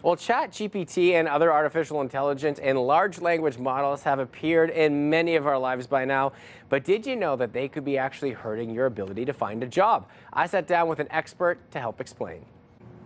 Well, ChatGPT and other artificial intelligence and large language models have appeared in many of our lives by now. But did you know that they could be actually hurting your ability to find a job? I sat down with an expert to help explain.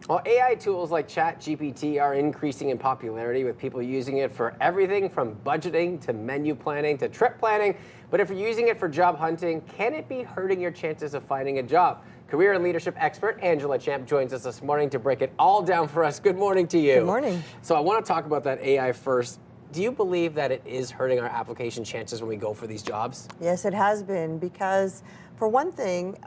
Well, AI tools like ChatGPT are increasing in popularity with people using it for everything from budgeting to menu planning to trip planning. But if you're using it for job hunting, can it be hurting your chances of finding a job? Career and leadership expert Angela Champ joins us this morning to break it all down for us. Good morning to you. Good morning. So I want to talk about that AI first. Do you believe that it is hurting our application chances when we go for these jobs? Yes, it has been, because for one thing,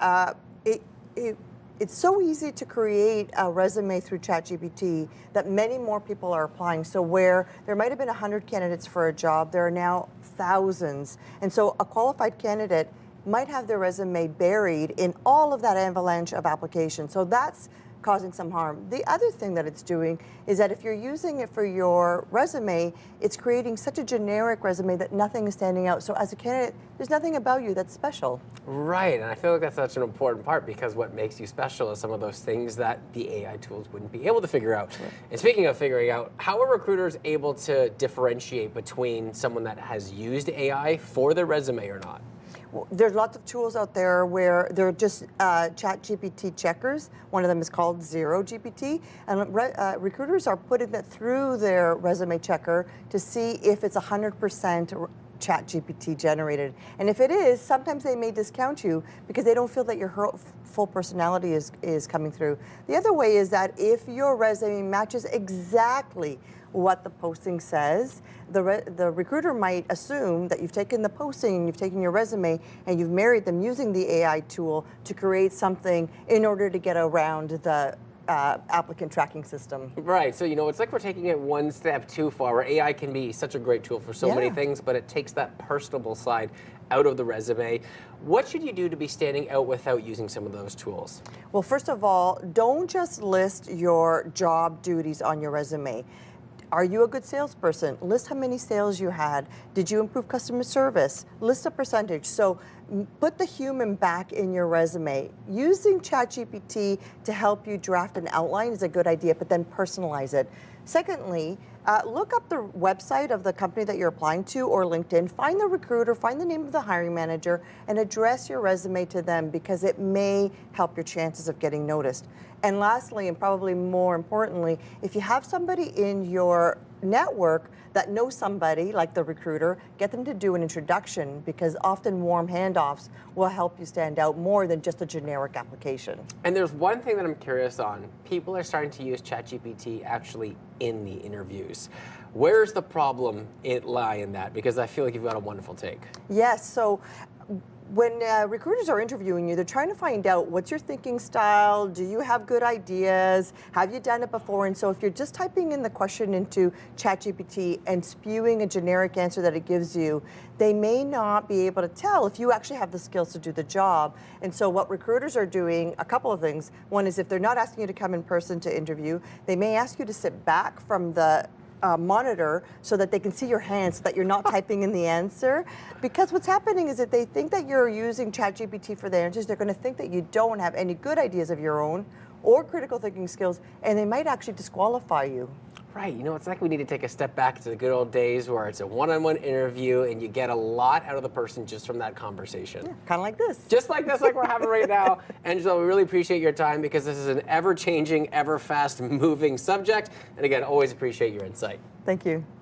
it's so easy to create a resume through ChatGPT that many more people are applying. So where there might have been 100 candidates for a job, there are now thousands. And so a qualified candidate might have their resume buried in all of that avalanche of applications. So that's causing some harm. The other thing that it's doing is that if you're using it for your resume, it's creating such a generic resume that nothing is standing out. So as a candidate, there's nothing about you that's special. Right, and I feel like that's such an important part, because what makes you special is some of those things that the AI tools wouldn't be able to figure out. Right. And speaking of figuring out, how are recruiters able to differentiate between someone that has used AI for their resume or not? There's lots of tools out there where they're just ChatGPT checkers. One of them is called Zero GPT, and recruiters are putting that through their resume checker to see if it's 100% ChatGPT generated. And if it is, sometimes they may discount you because they don't feel that your full personality is coming through. The other way is that if your resume matches exactly what the posting says, the recruiter might assume that you've taken the posting, you've taken your resume, and you've married them using the AI tool to create something in order to get around the applicant tracking system. Right, so it's like we're taking it one step too far, where AI can be such a great tool for so many things, but it takes that personable side out of the resume. What should you do to be standing out without using some of those tools? Well, first of all, don't just list your job duties on your resume. Are you a good salesperson? List how many sales you had. Did you improve customer service? List a percentage. So put the human back in your resume. Using ChatGPT to help you draft an outline is a good idea, but then personalize it. Secondly, look up the website of the company that you're applying to, or LinkedIn. Find the recruiter, find the name of the hiring manager, and address your resume to them, because it may help your chances of getting noticed. And lastly, and probably more importantly, if you have somebody in your network that knows somebody, like the recruiter, get them to do an introduction, because often warm handoffs will help you stand out more than just a generic application. And there's one thing that I'm curious on. People are starting to use ChatGPT actually in the interviews. Where's the problem lie in that? Because I feel like you've got a wonderful take. Yes, so when recruiters are interviewing you, they're trying to find out what's your thinking style, do you have good ideas, have you done it before? And so if you're just typing in the question into ChatGPT and spewing a generic answer that it gives you, they may not be able to tell if you actually have the skills to do the job. And so what recruiters are doing, a couple of things. One is, if they're not asking you to come in person to interview, they may ask you to sit back from the monitor so that they can see your hands, so that you're not typing in the answer. Because what's happening is that they think that you're using ChatGPT for their answers. They're going to think that you don't have any good ideas of your own or critical thinking skills, and they might actually disqualify you. Right, it's like we need to take a step back to the good old days where it's a one-on-one interview and you get a lot out of the person just from that conversation. Yeah, kind of like this. Just like this, like we're having right now. Angela, we really appreciate your time, because this is an ever-changing, ever-fast-moving subject. And again, always appreciate your insight. Thank you.